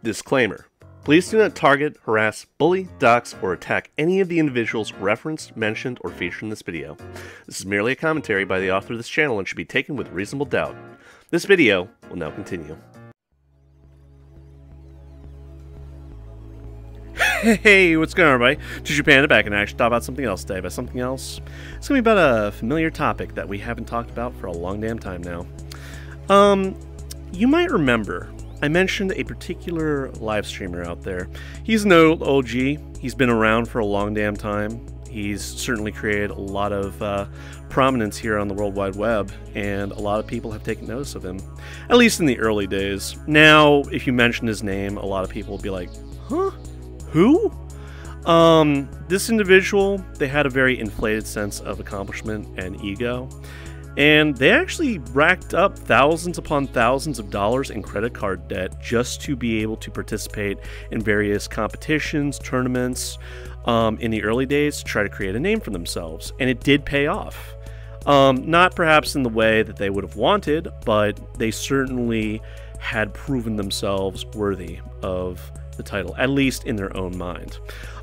Disclaimer. Please do not target, harass, bully, dox, or attack any of the individuals referenced, mentioned, or featured in this video. This is merely a commentary by the author of this channel and should be taken with reasonable doubt. This video will now continue. Hey, what's going on, everybody? Juju Panda back in action to talk about something else today. By something else, it's going to be about a familiar topic that we haven't talked about for a long damn time now. You might remember I mentioned a particular live streamer out there. He's an old OG. He's been around for a long damn time. He's certainly created a lot of prominence here on the World Wide Web, and a lot of people have taken notice of him, at least in the early days. Now, if you mention his name, a lot of people will be like, huh? Who? This individual, they had a very inflated sense of accomplishment and ego. And they actually racked up thousands upon thousands of dollars in credit card debt just to be able to participate in various competitions, tournaments, in the early days to try to create a name for themselves. And it did pay off. Not perhaps in the way that they would have wanted, but they certainly had proven themselves worthy of the title, at least in their own mind.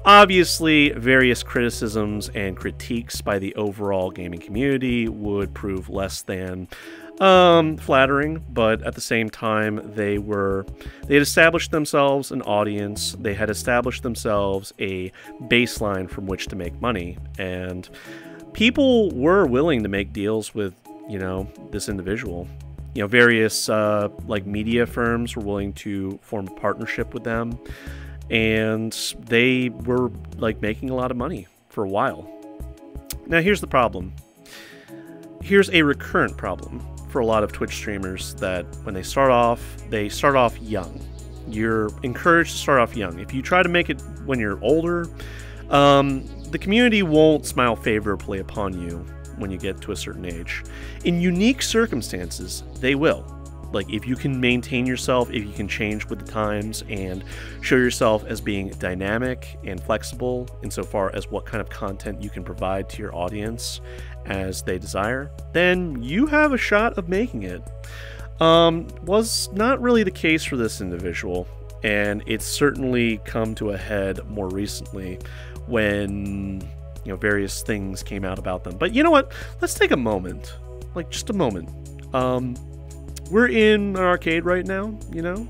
Obviously, various criticisms and critiques by the overall gaming community would prove less than flattering, but at the same time, they had established themselves an audience, they had established themselves a baseline from which to make money, and people were willing to make deals with, you know, this individual. You know, various like media firms were willing to form a partnership with them, and they were like making a lot of money for a while. Now here's the problem. Here's a recurrent problem for a lot of Twitch streamers, that when they start off young. You're encouraged to start off young. If you try to make it when you're older, the community won't smile favorably upon you when you get to a certain age. In unique circumstances, they will. Like, if you can maintain yourself, if you can change with the times and show yourself as being dynamic and flexible insofar as what kind of content you can provide to your audience as they desire, then you have a shot of making it. Was not really the case for this individual, and it's certainly come to a head more recently when, you know, various things came out about them. But you know what? Let's take a moment. Like, just a moment. We're in an arcade right now, you know?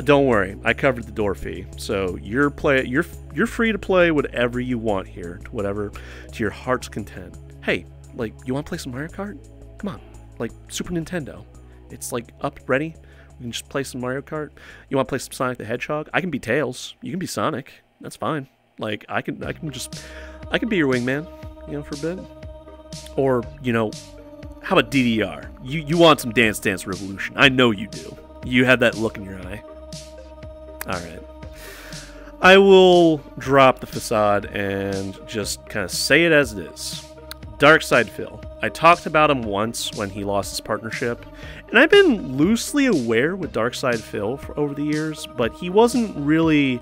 Don't worry, I covered the door fee. So you're free to play whatever you want here, to your heart's content. Hey, like, you want to play some Mario Kart? Come on. Like, Super Nintendo. It's like up, ready. We can just play some Mario Kart. You want to play some Sonic the Hedgehog? I can be Tails. You can be Sonic. That's fine. Like, I can be your wingman, you know, for a bit. Or, you know, how about DDR? You want some Dance Dance Revolution. I know you do. You have that look in your eye. Alright. I will drop the facade and just kind of say it as it is. Darkside Phil. I talked about him once when he lost his partnership, and I've been loosely aware with Darkside Phil over the years, but he wasn't really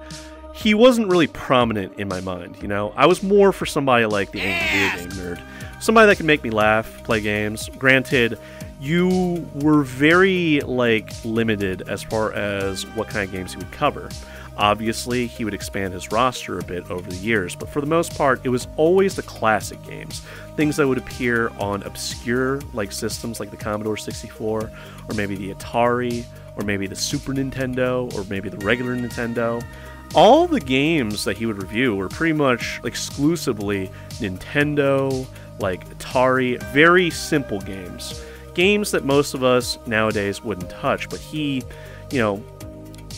prominent in my mind, you know? I was more for somebody like the Angry Video Game Nerd. Somebody that can make me laugh, play games. Granted, you were very, like, limited as far as what kind of games he would cover. Obviously, he would expand his roster a bit over the years, but for the most part, it was always the classic games. Things that would appear on obscure, like, systems like the Commodore 64, or maybe the Atari, or maybe the Super Nintendo, or maybe the regular Nintendo. All the games that he would review were pretty much exclusively Nintendo, like Atari, very simple games. Games that most of us nowadays wouldn't touch, but he, you know,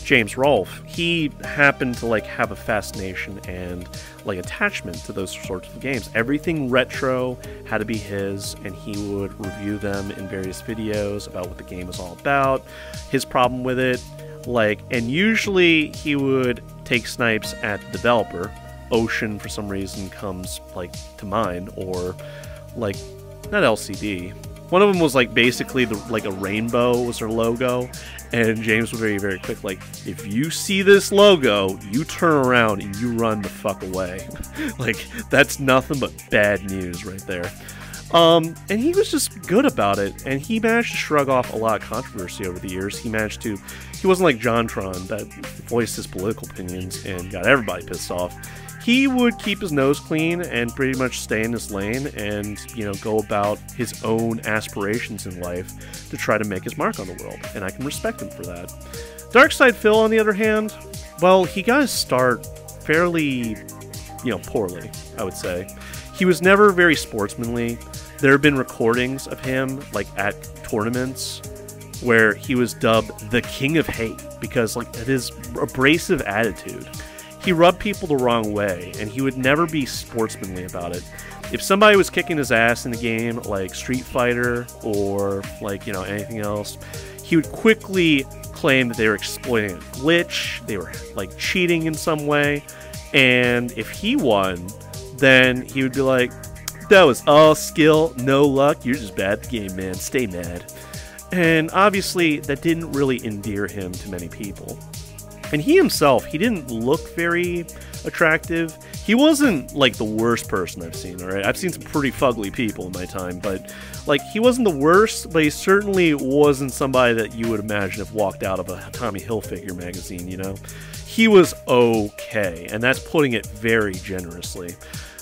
James Rolfe, he happened to, like, have a fascination and, like, attachment to those sorts of games. Everything retro had to be his, and he would review them in various videos about what the game was all about, his problem with it, like, and usually he would take snipes at the developer. Ocean, for some reason, comes, like, to mind, or, like, not LCD. One of them was, like, basically like a rainbow was their logo, and James was very, very quick, like, if you see this logo, you turn around and you run the fuck away. Like, that's nothing but bad news right there. And he was just good about it, and he managed to shrug off a lot of controversy over the years. He wasn't like JonTron that voiced his political opinions and got everybody pissed off. He would keep his nose clean and pretty much stay in his lane and, go about his own aspirations in life to try to make his mark on the world, and I can respect him for that. Darkside Phil, on the other hand, well, he got his start fairly, poorly, I would say. He was never very sportsmanly. There have been recordings of him, like, at tournaments where he was dubbed the King of Hate because, like, of his abrasive attitude. He rubbed people the wrong way, and he would never be sportsmanly about it. If somebody was kicking his ass in the game, like Street Fighter or, like, anything else, he would quickly claim that they were exploiting a glitch, they were, like, cheating in some way, and if he won, then he would be like, that was all skill, no luck, you're just bad at the game, man, stay mad. And obviously, that didn't really endear him to many people. And he himself, he didn't look very attractive. He wasn't, like, the worst person I've seen, alright? I've seen some pretty fugly people in my time, but, like, he wasn't the worst, but he certainly wasn't somebody that you would imagine if walked out of a Tommy Hilfiger magazine, He was okay, and that's putting it very generously.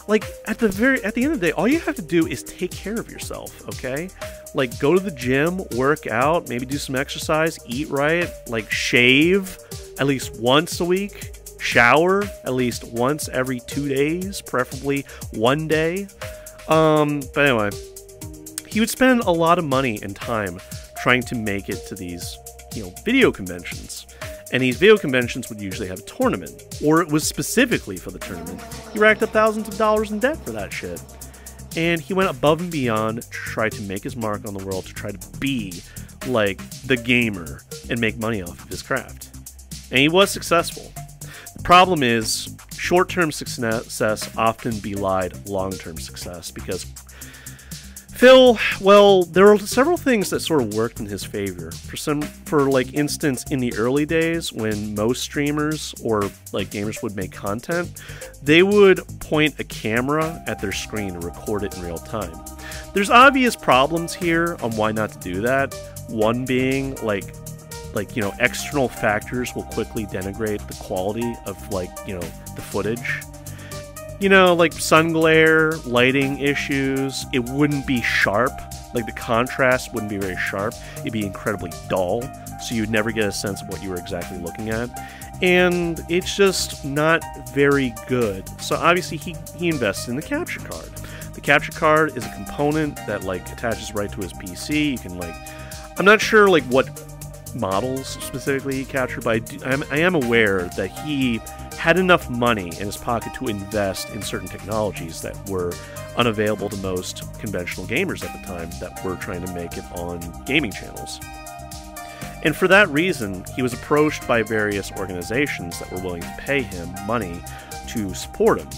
Like, at the end of the day, all you have to do is take care of yourself, okay? Like, go to the gym, work out, maybe do some exercise, eat right, like, shave at least once a week, shower at least once every 2 days, preferably 1 day. But anyway, he would spend a lot of money and time trying to make it to these, video conventions. And these video conventions would usually have a tournament, or it was specifically for the tournament. He racked up thousands of dollars in debt for that shit. And he went above and beyond to try to make his mark on the world, to try to be like the gamer and make money off of his craft. And he was successful. The problem is, short-term success often belied long-term success, because Phil, well, there were several things that sort of worked in his favor. For like instance, in the early days when most streamers or like gamers would make content, they would point a camera at their screen and record it in real time. There's obvious problems here on why not to do that. One being like external factors will quickly denigrate the quality of the footage. Like sun glare, lighting issues, it wouldn't be sharp. Like, the contrast wouldn't be very sharp. It'd be incredibly dull, so you'd never get a sense of what you were exactly looking at. And it's just not very good. So obviously he invests in the capture card. The capture card is a component that, like, attaches right to his PC. You can, like... I'm not sure, like, what models specifically he captured, but I am aware that he had enough money in his pocket to invest in certain technologies that were unavailable to most conventional gamers at the time that were trying to make it on gaming channels. And for that reason, he was approached by various organizations that were willing to pay him money to support him.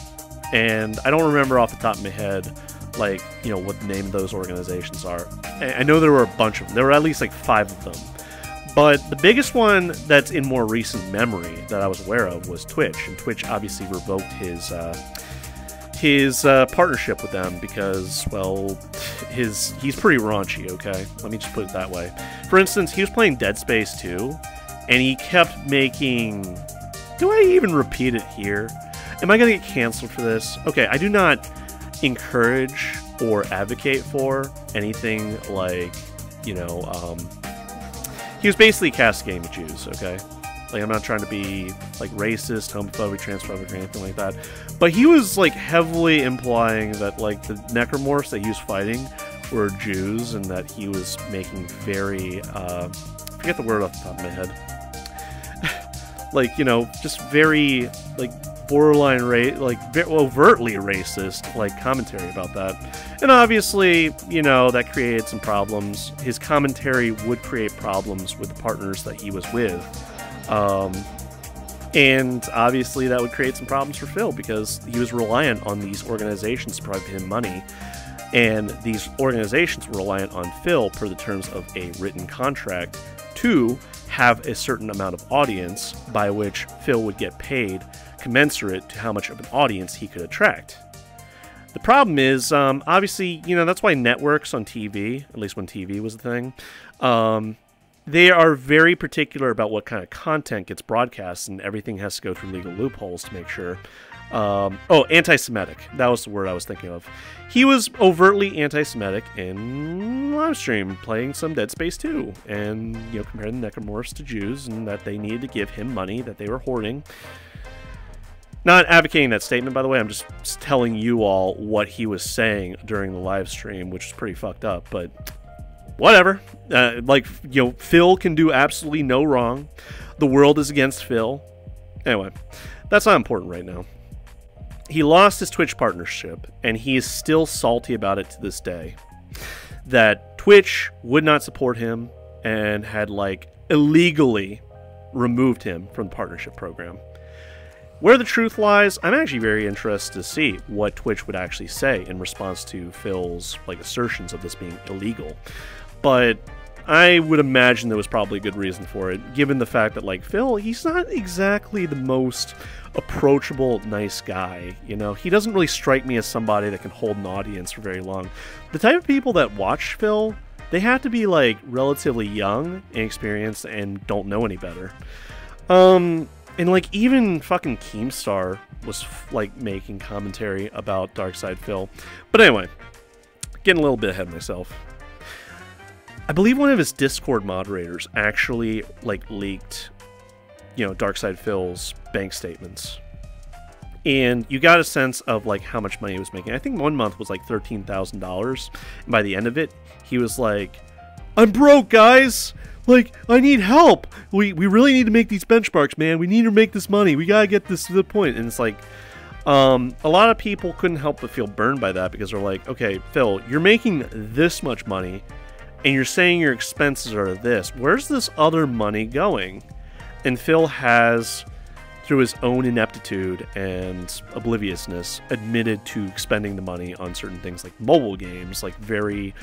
And I don't remember off the top of my head, like, what the name of those organizations are. I know there were a bunch of them. There were at least like 5 of them. But the biggest one that's in more recent memory that I was aware of was Twitch, and Twitch obviously revoked his partnership with them because, well, he's pretty raunchy, okay? Let me just put it that way. For instance, he was playing Dead Space 2, and he kept making... Do I even repeat it here? Am I going to get canceled for this? Okay, I do not encourage or advocate for anything like, he was basically castigating the Jews, okay? Like, I'm not trying to be, like, racist, homophobic, transphobic, or anything like that. But he was, like, heavily implying that, like, the necromorphs that he was fighting were Jews, and that he was making very, I forget the word off the top of my head. Like, just very, like, borderline overtly racist, like, commentary about that. And obviously, that created some problems. His commentary would create problems with the partners that he was with. And obviously that would create some problems for Phil because he was reliant on these organizations to provide him money. And these organizations were reliant on Phil per the terms of a written contract to have a certain amount of audience by which Phil would get paid commensurate to how much of an audience he could attract. The problem is, obviously, that's why networks on TV, at least when TV was a thing, they are very particular about what kind of content gets broadcast, and everything has to go through legal loopholes to make sure. Anti-Semitic. That was the word I was thinking of. He was overtly anti-Semitic in live stream, playing some Dead Space 2, and, comparing the Necromorphs to Jews, and that they needed to give him money that they were hoarding. Not advocating that statement, by the way. I'm just telling you all what he was saying during the live stream, which is pretty fucked up, but whatever. Phil can do absolutely no wrong. The world is against Phil. Anyway, that's not important right now. He lost his Twitch partnership, and he is still salty about it to this day. That Twitch would not support him and had, illegally removed him from the partnership program. Where the truth lies, I'm actually very interested to see what Twitch would actually say in response to Phil's, assertions of this being illegal. But I would imagine there was probably a good reason for it, given the fact that, Phil, he's not exactly the most approachable, nice guy. He doesn't really strike me as somebody that can hold an audience for very long. The type of people that watch Phil, they have to be, relatively young, inexperienced, and don't know any better. And, even fucking Keemstar was, making commentary about Darkside Phil. But anyway, getting a little bit ahead of myself. I believe one of his Discord moderators actually, leaked, Darkside Phil's bank statements. And you got a sense of, how much money he was making. I think one month was, $13,000. And by the end of it, he was like, I'm broke, guys! I need help! We really need to make these benchmarks, man. We need to make this money. We gotta get this to the point. And it's a lot of people couldn't help but feel burned by that, because they're like, okay, Phil, you're making this much money, and you're saying your expenses are this. Where's this other money going? And Phil has, through his own ineptitude and obliviousness, admitted to spending the money on certain things like mobile games, very,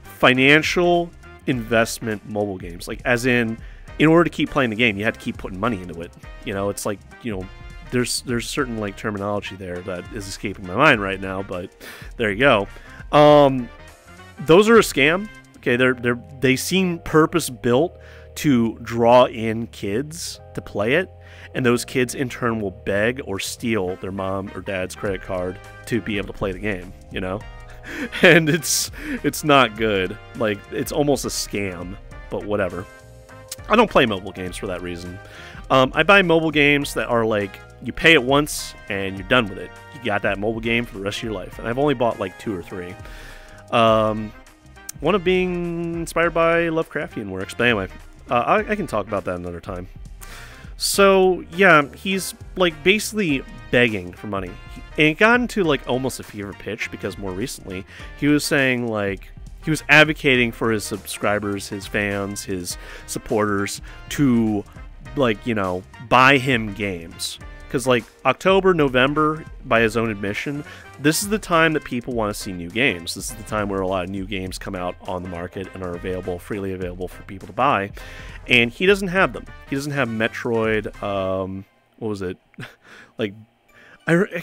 financial investment mobile games. As in order to keep playing the game, you had to keep putting money into it. It's there's certain, terminology there that is escaping my mind right now, but there you go. Those are a scam. Okay, they seem purpose-built to draw in kids to play it, and those kids in turn will beg or steal their mom or dad's credit card to be able to play the game, And it's not good. It's almost a scam, but whatever. I don't play mobile games for that reason. I buy mobile games that are you pay it once and you're done with it. You got that mobile game for the rest of your life. And I've only bought 2 or 3. One of being inspired by Lovecraftian works, but anyway, I can talk about that another time. So yeah, he's basically begging for money, and it got into almost a fever pitch, because more recently he was saying he was advocating for his subscribers, his fans, his supporters to buy him games. Because, October, November, by his own admission, this is the time that people want to see new games. This is the time where a lot of new games come out on the market and are freely available for people to buy. And he doesn't have them. He doesn't have Metroid, what was it? I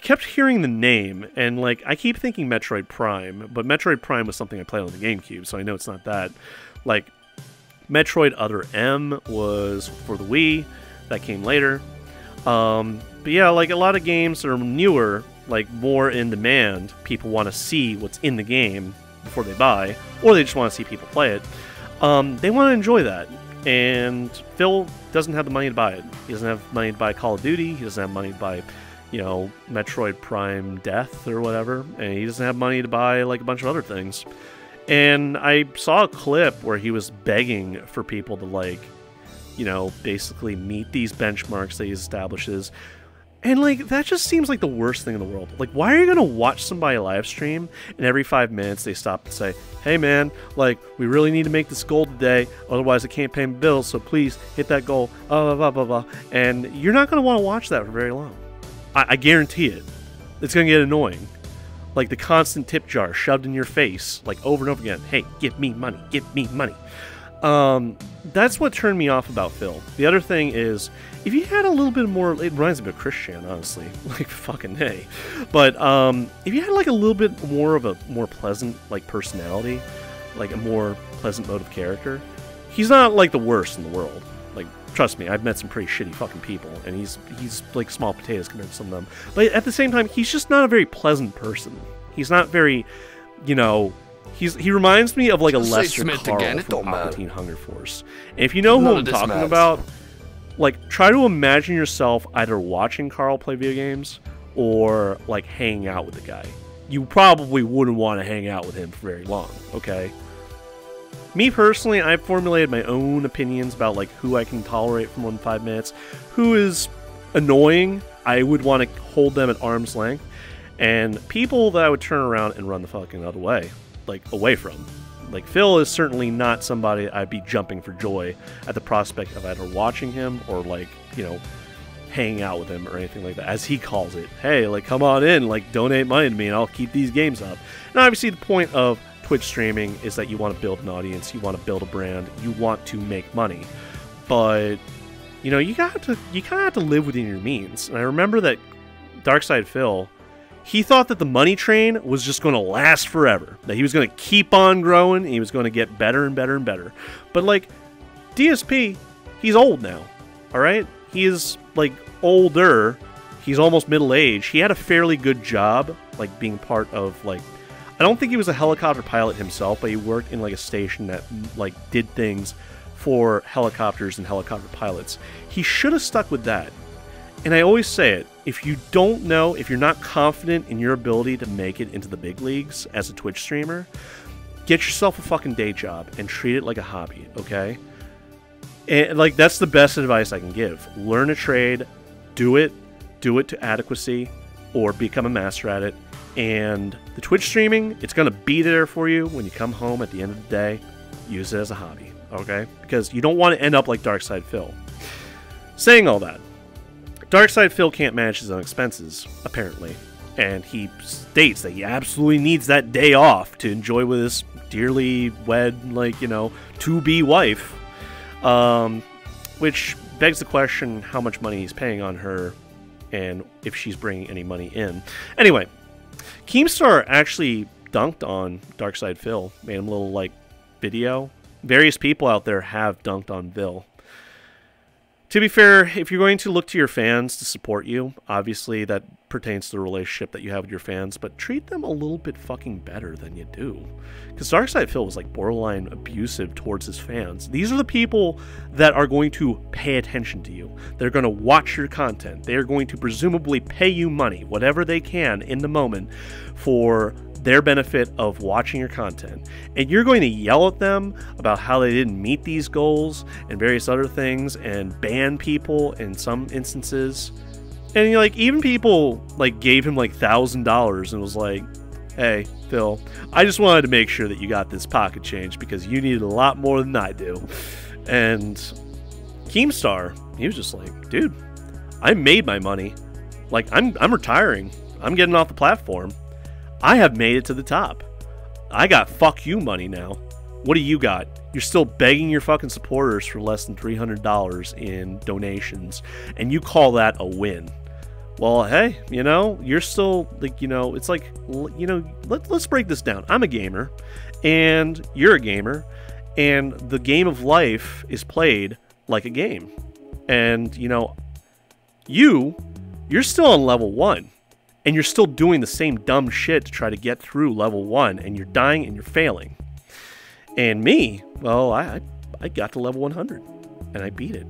kept hearing the name, and, I keep thinking Metroid Prime, but Metroid Prime was something I played on the GameCube, so I know it's not that. Metroid Other M was for the Wii. That came later. But yeah, a lot of games that are newer, more in demand, people want to see what's in the game before they buy, or they just want to see people play it. They want to enjoy that, and Phil doesn't have the money to buy it. He doesn't have money to buy Call of Duty, he doesn't have money to buy, Metroid Prime Death or whatever, and he doesn't have money to buy, a bunch of other things. And I saw a clip where he was begging for people to, basically meet these benchmarks that he establishes. And, that just seems like the worst thing in the world. Why are you going to watch somebody live stream, and every 5 minutes they stop and say, hey, man, we really need to make this goal today, otherwise I can't pay my bills, so please hit that goal, blah, blah, blah, blah. And you're not going to want to watch that for very long. I guarantee it. It's going to get annoying. The constant tip jar shoved in your face, over and over again. Hey, give me money, give me money. That's what turned me off about Phil. The other thing is, if you had a little bit more, it reminds me of Christian, honestly, like fucking hey. But if you had like a little bit more of a more pleasant like personality, like a more pleasant mode of character, he's not like the worst in the world. Like, trust me, I've met some pretty shitty fucking people, and he's like small potatoes compared to some of them. But at the same time, he's just not a very pleasant person. He's not very, you know. He reminds me of like a lesser Carl from Aqua Hunger Force. And if you know who I'm talking about, like try to imagine yourself either watching Carl play video games or like hanging out with the guy. You probably wouldn't want to hang out with him for very long, okay? Me personally, I've formulated my own opinions about like who I can tolerate for more than 5 minutes, who is annoying. I would want to hold them at arm's length, and people that I would turn around and run the fucking other way. Like away from. Like Phil is certainly not somebody I'd be jumping for joy at the prospect of either watching him or like, you know, hanging out with him or anything like that, as he calls it. Hey, like come on in, like donate money to me and I'll keep these games up. And obviously the point of Twitch streaming is that you want to build an audience, you want to build a brand, you want to make money. But you know, you kind of have to live within your means. And I remember that Darkside Phil, he thought that the money train was just going to last forever. That he was going to keep on growing, and he was going to get better and better and better. But, like, DSP, he's old now, alright? He is, like, older. He's almost middle-aged. He had a fairly good job, like, being part of, like... I don't think he was a helicopter pilot himself, but he worked in, like, a station that, like, did things for helicopters and helicopter pilots. He should have stuck with that. And I always say it, if you don't know, if you're not confident in your ability to make it into the big leagues as a Twitch streamer, get yourself a fucking day job and treat it like a hobby, okay? And like that's the best advice I can give. Learn a trade, do it to adequacy, or become a master at it. And the Twitch streaming, it's gonna be there for you when you come home at the end of the day. Use it as a hobby, okay? Because you don't want to end up like Darkside Phil. Saying all that, Darkside Phil can't manage his own expenses, apparently, and he states that he absolutely needs that day off to enjoy with his dearly wed, like, you know, to-be wife, which begs the question how much money he's paying on her and if she's bringing any money in. Anyway, Keemstar actually dunked on Darkside Phil, made him a little, like, video. Various people out there have dunked on Phil. To be fair, if you're going to look to your fans to support you, obviously that pertains to the relationship that you have with your fans, but treat them a little bit fucking better than you do. Because Darkside Phil was like borderline abusive towards his fans. These are the people that are going to pay attention to you. They're going to watch your content. They are going to presumably pay you money, whatever they can in the moment, for their benefit of watching your content, and you're going to yell at them about how they didn't meet these goals and various other things and ban people in some instances. And like even people like gave him like $1,000 and was like, hey Phil, I just wanted to make sure that you got this pocket change because you needed a lot more than I do. And Keemstar, he was just like, dude, I made my money, like I'm retiring, I'm getting off the platform, I have made it to the top. I got fuck you money now. What do you got? You're still begging your fucking supporters for less than $300 in donations, and you call that a win. Well, hey, you know, you're still, like, you know, it's like, you know, let's break this down. I'm a gamer, and you're a gamer, and the game of life is played like a game. And, you know, you're still on level 1. And you're still doing the same dumb shit to try to get through level 1, and you're dying and you're failing. And me, well, I got to level 100, and I beat it.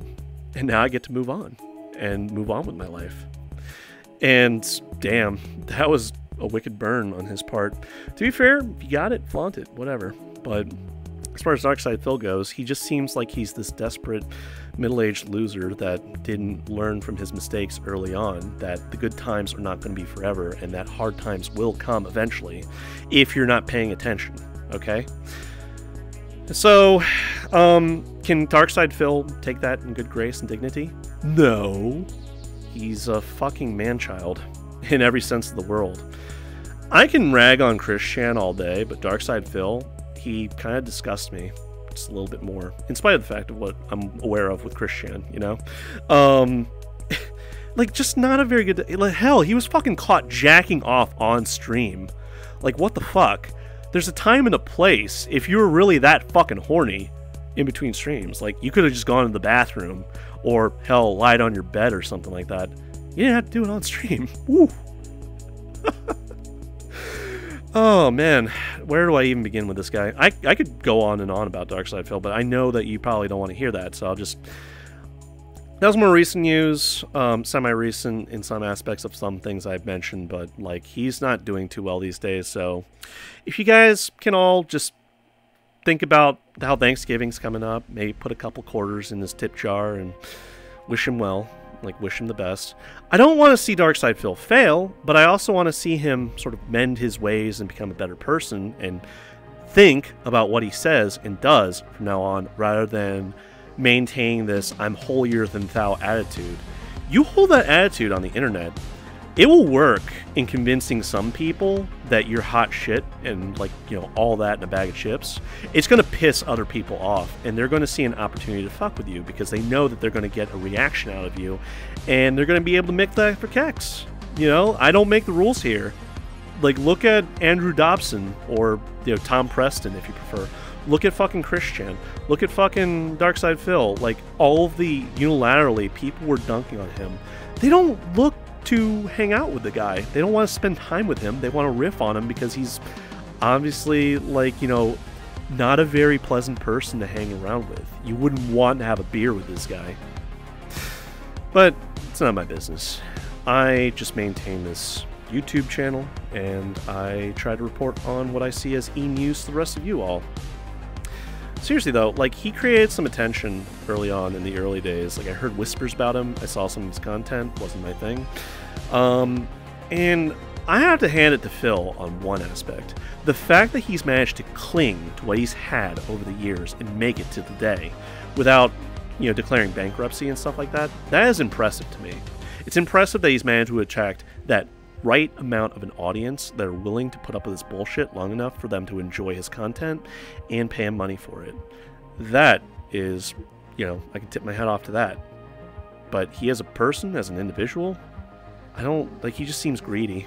And now I get to move on with my life. And damn, that was a wicked burn on his part. To be fair, if you got it, flaunt it, whatever. But as far as Darkside Phil goes, he just seems like he's this desperate middle-aged loser that didn't learn from his mistakes early on, that the good times are not going to be forever, and that hard times will come eventually if you're not paying attention, okay? So, can Darkside Phil take that in good grace and dignity? No. He's a fucking man-child in every sense of the world. I can rag on Christian all day, but Darkside Phil, he kind of disgusts me. just a little bit more, in spite of the fact of what I'm aware of with Chris Chan, you know? Like, just not a very good... Like, hell, he was fucking caught jacking off on stream. Like, what the fuck? There's a time and a place if you were really that fucking horny in between streams. Like, you could have just gone to the bathroom or, hell, lied on your bed or something like that. You didn't have to do it on stream. Woo! Oh, man. Where do I even begin with this guy? I could go on and on about Darkside Phil, but I know that you probably don't want to hear that, so I'll just... That was more recent news, semi-recent in some aspects of some things I've mentioned, but, like, he's not doing too well these days, so if you guys can all just think about how Thanksgiving's coming up, maybe put a couple quarters in this tip jar and wish him well, like, wish him the best. I don't want to see Darkside Phil fail, but I also want to see him sort of mend his ways and become a better person and think about what he says and does from now on, rather than maintain this I'm holier than thou attitude. You hold that attitude on the internet, it will work in convincing some people that you're hot shit and, like, you know, all that in a bag of chips. It's going to piss other people off, and they're going to see an opportunity to fuck with you because they know that they're going to get a reaction out of you, and they're going to be able to make that for keks. You know, I don't make the rules here. Like, look at Andrew Dobson, or, you know, Tom Preston if you prefer. Look at fucking Chris Chan. Look at fucking Darkside Phil. Like, all of the unilaterally people were dunking on him. They don't look to hang out with the guy. They don't want to spend time with him. They want to riff on him because he's obviously, like, you know, not a very pleasant person to hang around with. You wouldn't want to have a beer with this guy. But it's not my business. I just maintain this YouTube channel, and I try to report on what I see as e-news to the rest of you all. Seriously though, like, he created some attention early on in the early days. Like, I heard whispers about him, I saw some of his content, wasn't my thing. And I have to hand it to Phil on one aspect. The fact that he's managed to cling to what he's had over the years and make it to today without, you know, declaring bankruptcy and stuff like that, that is impressive to me. It's impressive that he's managed to attract that right amount of an audience that are willing to put up with his bullshit long enough for them to enjoy his content and pay him money for it. That is, you know, I can tip my hat off to that. But he as a person, as an individual, I don't, like, he just seems greedy.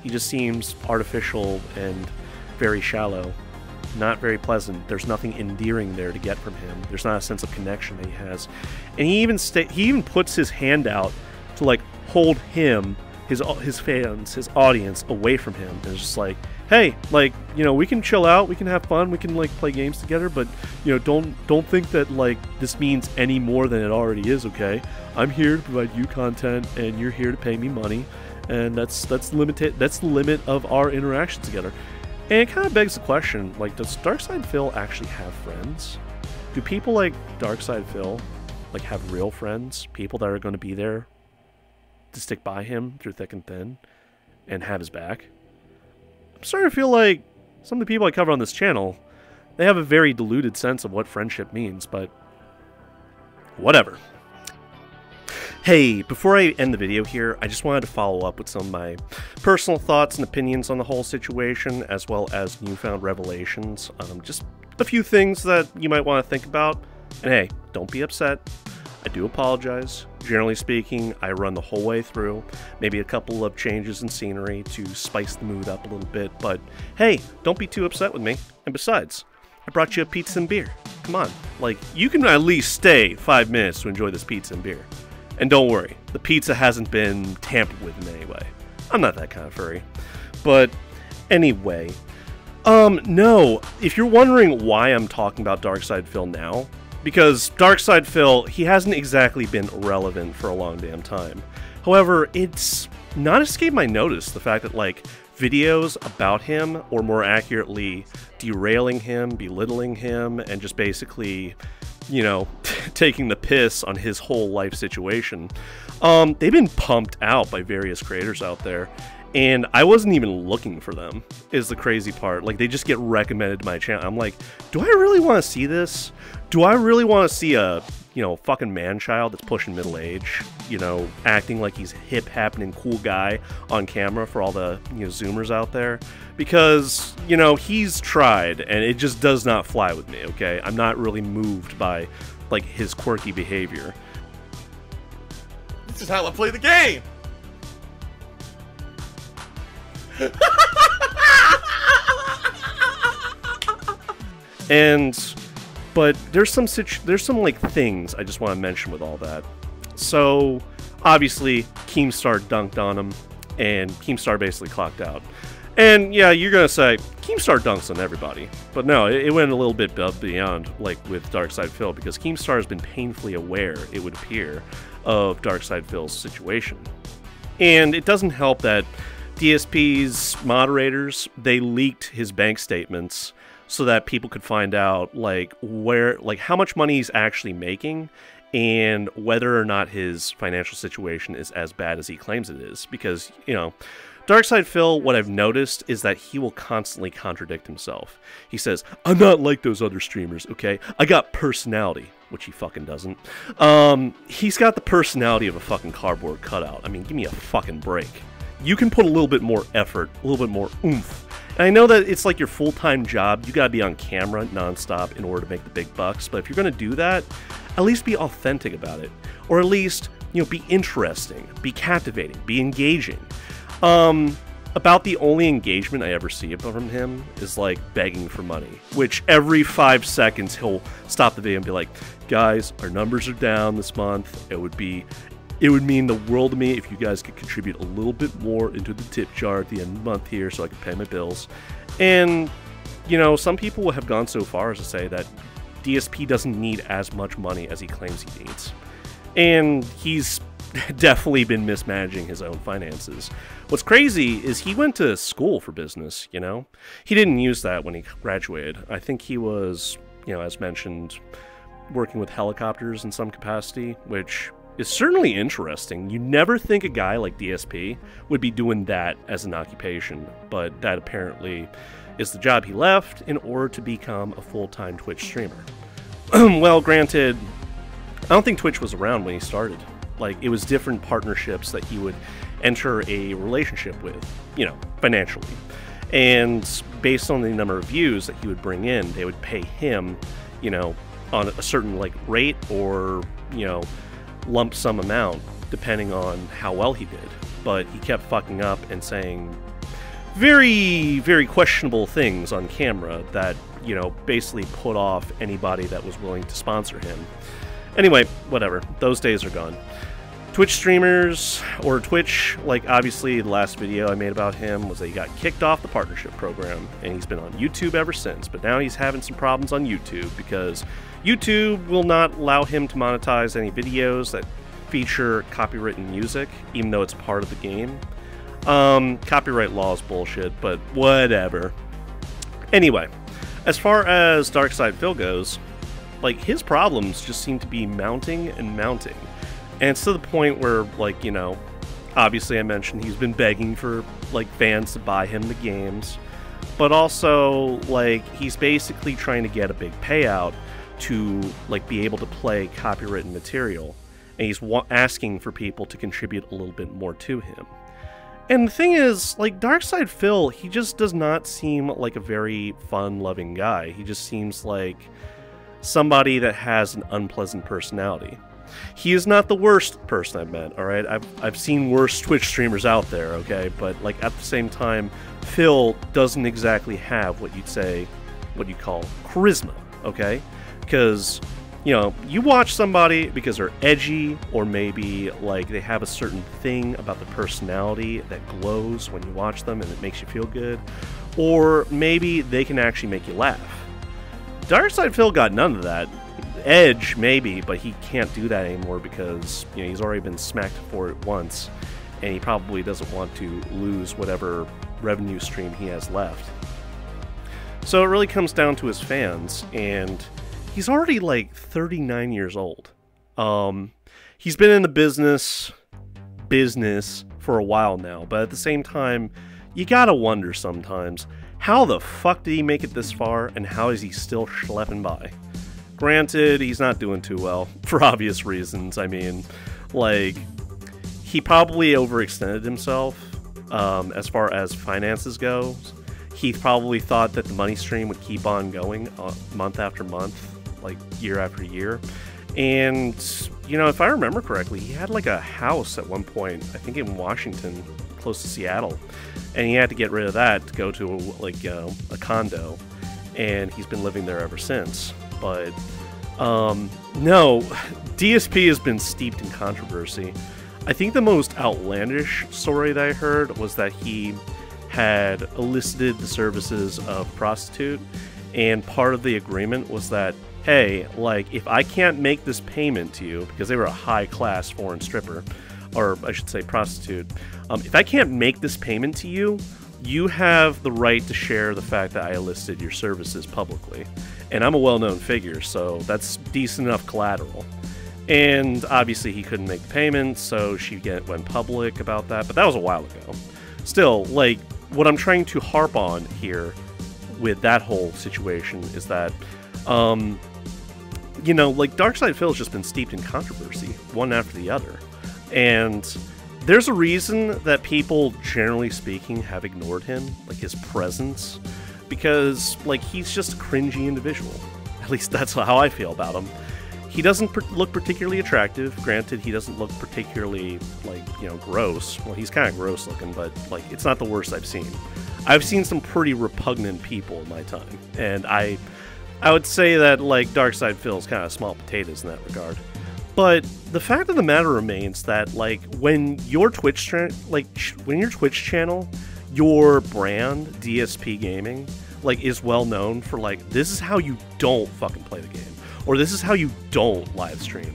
He just seems artificial and very shallow. Not very pleasant. There's nothing endearing there to get from him. There's not a sense of connection that he has. And he even puts his hand out to, like, hold him, his fans, his audience away from him. And it's just like, hey, like, you know, we can chill out, we can have fun, we can, like, play games together, but, you know, don't think that, like, this means any more than it already is, okay? I'm here to provide you content, and you're here to pay me money, and that's the limit of our interaction together. And it kind of begs the question, like, does Darkside Phil actually have friends? Do people like Darkside Phil, like, have real friends? People that are going to be there to stick by him through thick and thin and have his back? I'm starting to feel like some of the people I cover on this channel, they have a very diluted sense of what friendship means, but whatever. Hey, before I end the video here, I just wanted to follow up with some of my personal thoughts and opinions on the whole situation, as well as newfound revelations. Just a few things that you might want to think about. And hey, don't be upset. I do apologize. Generally speaking, I run the whole way through. Maybe a couple of changes in scenery to spice the mood up a little bit, but hey, don't be too upset with me. And besides, I brought you a pizza and beer. Come on, like, you can at least stay 5 minutes to enjoy this pizza and beer. And don't worry, the pizza hasn't been tampered with in any way. I'm not that kind of furry. But anyway, no, if you're wondering why I'm talking about Darkside Phil now, because Darkside Phil, he hasn't exactly been relevant for a long damn time. However, it's not escaped my notice the fact that, like, videos about him, or more accurately, derailing him, belittling him, and just basically, you know, taking the piss on his whole life situation, they've been pumped out by various creators out there. And I wasn't even looking for them, is the crazy part. Like, they just get recommended to my channel. I'm like, do I really want to see this? Do I really want to see a, you know, fucking man-child that's pushing middle age, you know, acting like he's hip, happening, cool guy on camera for all the, you know, Zoomers out there? Because, you know, he's tried, and it just does not fly with me, okay? I'm not really moved by, like, his quirky behavior. This is how I play the game! But there's some like things I just want to mention with all that. So obviously Keemstar dunked on him, and Keemstar basically clocked out. And yeah, you're gonna say Keemstar dunks on everybody, but no, it went a little bit beyond, like with Darkside Phil, because Keemstar has been painfully aware, it would appear, of Darkside Phil's situation. And it doesn't help that DSP's moderators, they leaked his bank statements so that people could find out like how much money he's actually making and whether or not his financial situation is as bad as he claims it is. Because, you know, Darkside Phil, what I've noticed is that he will constantly contradict himself. He says, I'm not like those other streamers, okay? I got personality, which he fucking doesn't. He's got the personality of a fucking cardboard cutout. I mean, give me a fucking break. You can put a little bit more effort, a little bit more oomph. And I know that it's like your full-time job. You gotta be on camera nonstop in order to make the big bucks. But if you're gonna do that, at least be authentic about it. Or at least, you know, be interesting, be captivating, be engaging. About the only engagement I ever see from him is like begging for money, which every 5 seconds he'll stop the video and be like, guys, our numbers are down this month. It would mean the world to me if you guys could contribute a little bit more into the tip jar at the end of the month here so I can pay my bills. And, you know, some people have gone so far as to say that DSP doesn't need as much money as he claims he needs. And he's definitely been mismanaging his own finances. What's crazy is he went to school for business, you know? He didn't use that when he graduated. I think he was, you know, as mentioned, working with helicopters in some capacity, which is certainly interesting. You never think a guy like DSP would be doing that as an occupation, but that apparently is the job he left in order to become a full-time Twitch streamer. Well, granted, I don't think Twitch was around when he started. Like, it was different partnerships that he would enter a relationship with, you know, financially. And based on the number of views that he would bring in, they would pay him, you know, on a certain, like, rate or, you know, lump sum amount, depending on how well he did. But he kept fucking up and saying very, very questionable things on camera that, you know, basically put off anybody that was willing to sponsor him. Anyway, whatever. Those days are gone. Twitch streamers, or Twitch, like, obviously the last video I made about him was that he got kicked off the partnership program, and he's been on YouTube ever since. But now he's having some problems on YouTube because YouTube will not allow him to monetize any videos that feature copywritten music, even though it's part of the game. Copyright law is bullshit, but whatever. Anyway, as far as Darkside Phil goes, like, his problems just seem to be mounting and mounting. And it's to the point where, like, you know, obviously I mentioned he's been begging for, like, fans to buy him the games. But also, like, he's basically trying to get a big payout to, like, be able to play copywritten material. And he's asking for people to contribute a little bit more to him. And the thing is, like, Darkside Phil, he just does not seem like a very fun-loving guy. He just seems like somebody that has an unpleasant personality. He is not the worst person I've met, alright? I've seen worse Twitch streamers out there, okay? But, like, at the same time, Phil doesn't exactly have what you'd say, what you call charisma, okay? Because, you know, you watch somebody because they're edgy, or maybe, like, they have a certain thing about the personality that glows when you watch them and it makes you feel good, or maybe they can actually make you laugh. Darkside Phil got none of that. Edge, maybe, but he can't do that anymore because, you know, he's already been smacked for it once, and he probably doesn't want to lose whatever revenue stream he has left. So it really comes down to his fans, and he's already, like, 39 years old. He's been in the business for a while now, but at the same time, you gotta wonder sometimes, how the fuck did he make it this far, and how is he still schlepping by? Granted, he's not doing too well, for obvious reasons. I mean, like, he probably overextended himself as far as finances go. He probably thought that the money stream would keep on going month after month, like year after year. And, you know, if I remember correctly, he had like a house at one point, I think in Washington, close to Seattle. And he had to get rid of that to go to like a condo. And he's been living there ever since. But, no, DSP has been steeped in controversy. I think the most outlandish story that I heard was that he had elicited the services of a prostitute, and part of the agreement was that, hey, like, if I can't make this payment to you, because they were a high-class foreign stripper, or I should say prostitute, if I can't make this payment to you, you have the right to share the fact that I enlisted your services publicly. And I'm a well-known figure, so that's decent enough collateral. And obviously he couldn't make the payment, so she went public about that, but that was a while ago. Still, like, what I'm trying to harp on here with that whole situation is that, you know, like, Darkside Phil's just been steeped in controversy, one after the other. And there's a reason that people, generally speaking, have ignored him, like his presence, because, like, he's just a cringy individual. At least that's how I feel about him. He doesn't look particularly attractive. Granted, he doesn't look particularly, like, you know, gross. Well, he's kind of gross looking, but, like, it's not the worst I've seen. I've seen some pretty repugnant people in my time, and I would say that, like, Darkside Phil's kind of small potatoes in that regard. But the fact of the matter remains that, like, when your Twitch channel, your brand, DSP Gaming, like, is well known for, like, this is how you don't fucking play the game, or this is how you don't live stream,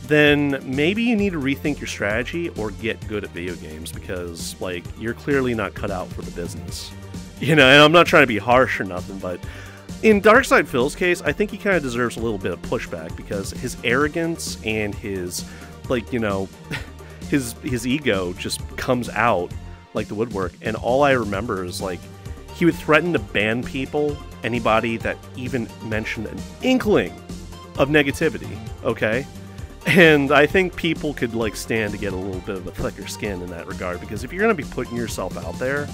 then maybe you need to rethink your strategy or get good at video games, because, like, you're clearly not cut out for the business. You know, and I'm not trying to be harsh or nothing, but in Darkside Phil's case, I think he kind of deserves a little bit of pushback, because his arrogance and his, like, you know, his ego just comes out like the woodwork. And all I remember is, like, he would threaten to ban people, anybody that even mentioned an inkling of negativity, okay? And I think people could, like, stand to get a little bit of a thicker skin in that regard, because if you're going to be putting yourself out there,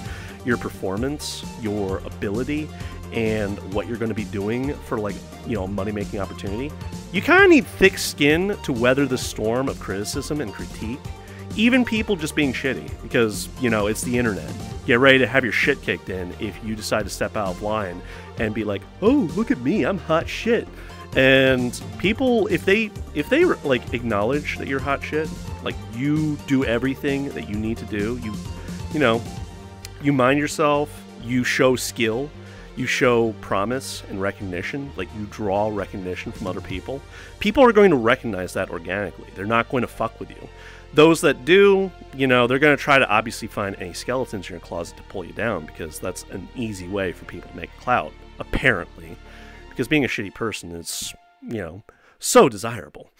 your performance, your ability, and what you're going to be doing for, like, you know, money-making opportunity, you kind of need thick skin to weather the storm of criticism and critique. Even people just being shitty, because, you know, it's the internet. Get ready to have your shit kicked in if you decide to step out of line and be like, oh, look at me, I'm hot shit. And people, if they like, acknowledge that you're hot shit, like, you do everything that you need to do, you know, you mind yourself, you show skill, you show promise and recognition, like, you draw recognition from other people, people are going to recognize that organically. They're not going to fuck with you. Those that do, you know, they're going to try to obviously find any skeletons in your closet to pull you down, because that's an easy way for people to make clout, apparently. Because being a shitty person is, you know, so desirable.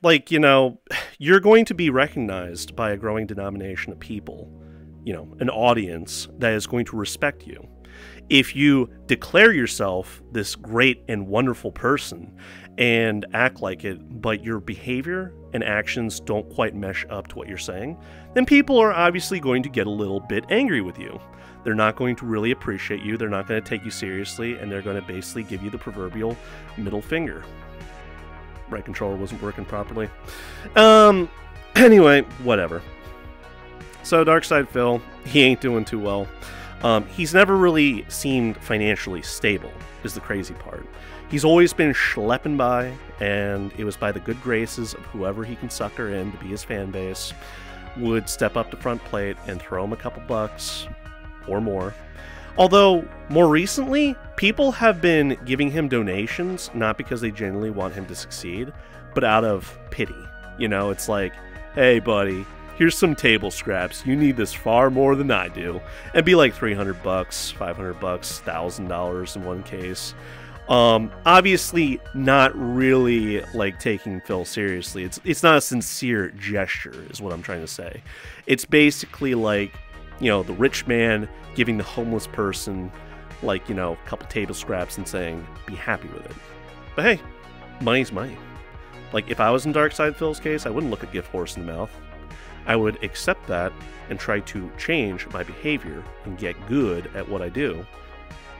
Like, you know, you're going to be recognized by a growing denomination of people, you know, an audience that is going to respect you. If you declare yourself this great and wonderful person and act like it, but your behavior and actions don't quite mesh up to what you're saying, then people are obviously going to get a little bit angry with you. They're not going to really appreciate you, they're not going to take you seriously, and they're going to basically give you the proverbial middle finger. Right controller wasn't working properly. Anyway, whatever. So Darkside Phil, he ain't doing too well. He's never really seemed financially stable, is the crazy part. He's always been schlepping by, and it was by the good graces of whoever he can sucker in to be his fan base, would step up to front plate and throw him a couple bucks, or more. Although, more recently, people have been giving him donations, not because they genuinely want him to succeed, but out of pity. You know, it's like, hey buddy, here's some table scraps, you need this far more than I do. And be like $300, $500, $1,000 in one case. Obviously not really like taking Phil seriously. It's not a sincere gesture is what I'm trying to say. It's basically like, you know, the rich man giving the homeless person like, you know, a couple table scraps and saying, be happy with it. But hey, money's money. Like, if I was in Darkside Phil's case, I wouldn't look a gift horse in the mouth. I would accept that and try to change my behavior and get good at what I do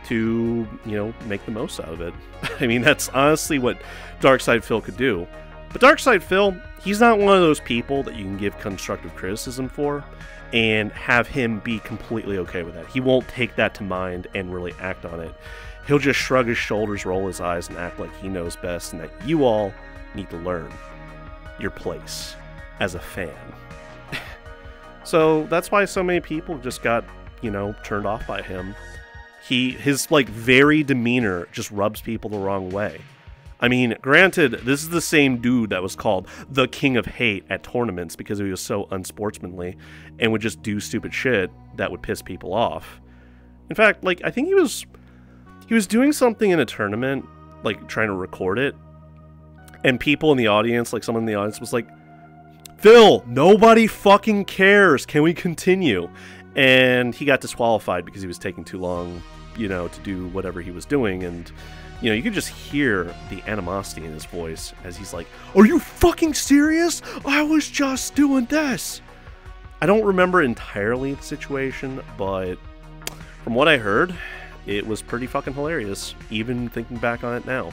to, you know, make the most out of it. I mean, that's honestly what Darkside Phil could do. But Darkside Phil, he's not one of those people that you can give constructive criticism for and have him be completely okay with that. He won't take that to mind and really act on it. He'll just shrug his shoulders, roll his eyes, and act like he knows best and that you all need to learn your place as a fan. So that's why so many people just got, you know, turned off by him. His like very demeanor just rubs people the wrong way. I mean, granted, this is the same dude that was called the King of Hate at tournaments because he was so unsportsmanly and would just do stupid shit that would piss people off. In fact, like, I think he was doing something in a tournament, like trying to record it, and people in the audience, like someone in the audience was like, Phil, nobody fucking cares. Can we continue? And he got disqualified because he was taking too long, you know, to do whatever he was doing. And, you know, you could just hear the animosity in his voice as he's like, are you fucking serious? I was just doing this. I don't remember entirely the situation, but from what I heard, it was pretty fucking hilarious, even thinking back on it now.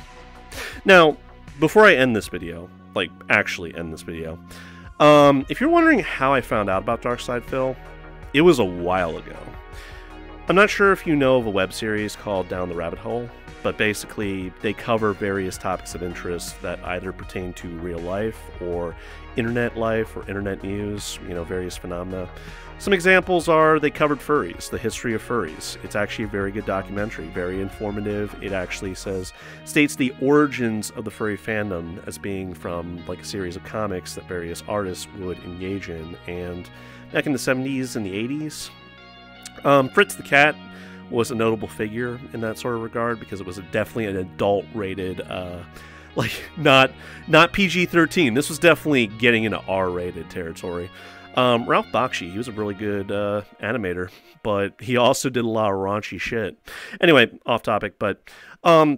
Now, before I end this video, like, actually end this video, if you're wondering how I found out about Darkside Phil, it was a while ago. I'm not sure if you know of a web series called Down the Rabbit Hole, but basically they cover various topics of interest that either pertain to real life or internet news, you know, various phenomena. Some examples are they covered furries, the history of furries. It's actually a very good documentary, very informative. It actually states the origins of the furry fandom as being from like a series of comics that various artists would engage in. And back in the 70s and the 80s, Fritz the Cat was a notable figure in that sort of regard because it was definitely an adult-rated, like not PG-13. This was definitely getting into R-rated territory. Ralph Bakshi, he was a really good animator, but he also did a lot of raunchy shit. Anyway, off topic, but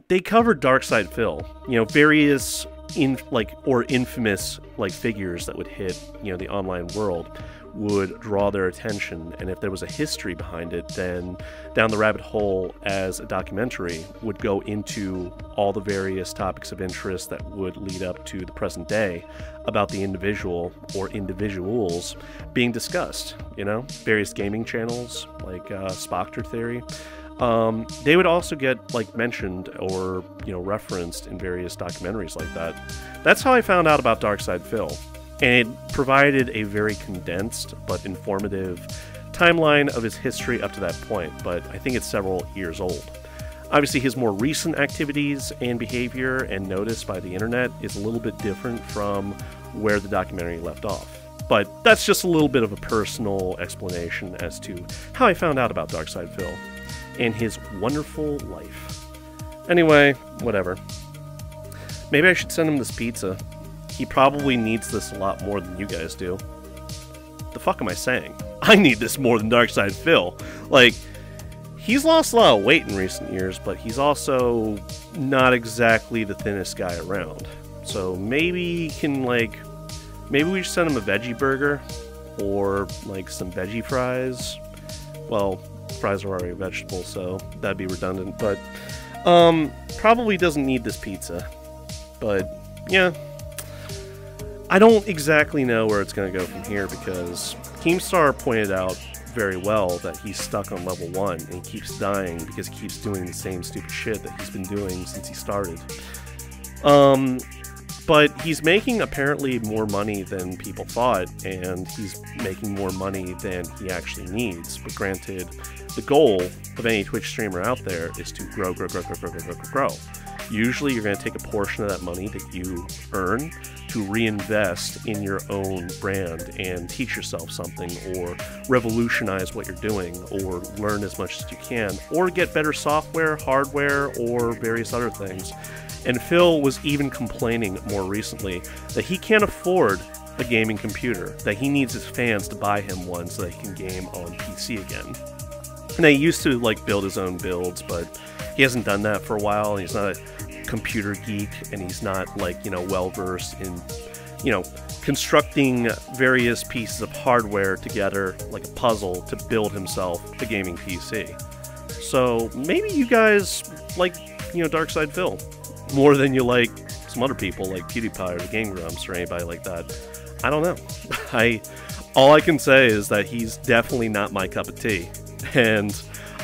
they covered Darkside Phil, you know, various infamous like figures that would hit, you know, the online world would draw their attention, and if there was a history behind it, then Down the Rabbit Hole as a documentary would go into all the various topics of interest that would lead up to the present day about the individual or individuals being discussed, you know, various gaming channels like Spocter Theory. They would also get like mentioned or, you know, referenced in various documentaries like that. That's how I found out about Darkside Phil. And it provided a very condensed but informative timeline of his history up to that point, but I think it's several years old. Obviously, his more recent activities and behavior and notice by the internet is a little bit different from where the documentary left off. But that's just a little bit of a personal explanation as to how I found out about Darkside Phil and his wonderful life. Anyway, whatever. Maybe I should send him this pizza. He probably needs this a lot more than you guys do. The fuck am I saying? I need this more than Darkside Phil. Like, he's lost a lot of weight in recent years, but he's also not exactly the thinnest guy around. So maybe he can, like, maybe we should send him a veggie burger or, like, some veggie fries. Well, fries are already a vegetable, so that'd be redundant, but probably doesn't need this pizza. But, yeah. I don't exactly know where it's going to go from here because Keemstar pointed out very well that he's stuck on level 1 and he keeps dying because he keeps doing the same stupid shit that he's been doing since he started. But he's making apparently more money than people thought, and he's making more money than he actually needs. But granted, the goal of any Twitch streamer out there is to grow. Usually you're going to take a portion of that money that you earn to reinvest in your own brand and teach yourself something, or revolutionize what you're doing, or learn as much as you can, or get better software, hardware, or various other things. And Phil was even complaining more recently that he can't afford a gaming computer, that he needs his fans to buy him one so that he can game on PC again. And he used to like build his own builds, but he hasn't done that for a while, and he's not a computer geek, and he's not like, you know, well versed in, you know, constructing various pieces of hardware together like a puzzle to build himself a gaming PC. So maybe you guys like, you know, Darkside Phil more than you like some other people like PewDiePie or the Game Grumps or anybody like that. I don't know. All I can say is that he's definitely not my cup of tea, and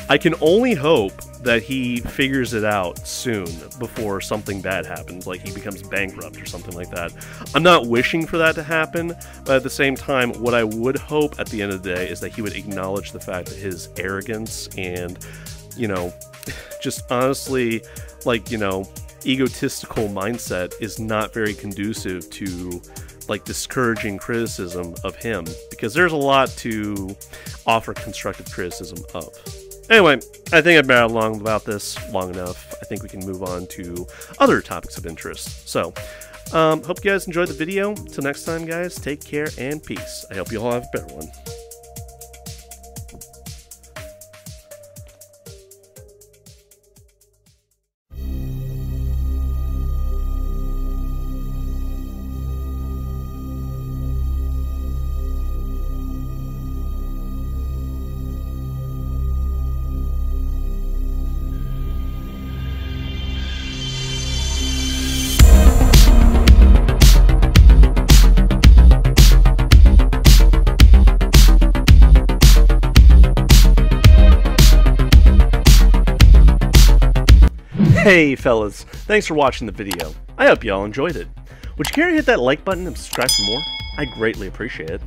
I can only hope that he figures it out soon before something bad happens, like he becomes bankrupt or something like that. I'm not wishing for that to happen, but at the same time, what I would hope at the end of the day is that he would acknowledge the fact that his arrogance and, you know, just honestly, like, you know, egotistical mindset is not very conducive to like discouraging criticism of him, because there's a lot to offer constructive criticism of. Anyway, I think I've battled along about this long enough. I think we can move on to other topics of interest. So, hope you guys enjoyed the video. Till next time, guys, take care and peace. I hope you all have a better one. Hey fellas, thanks for watching the video. I hope you all enjoyed it. Would you care to hit that like button and subscribe for more? I'd greatly appreciate it.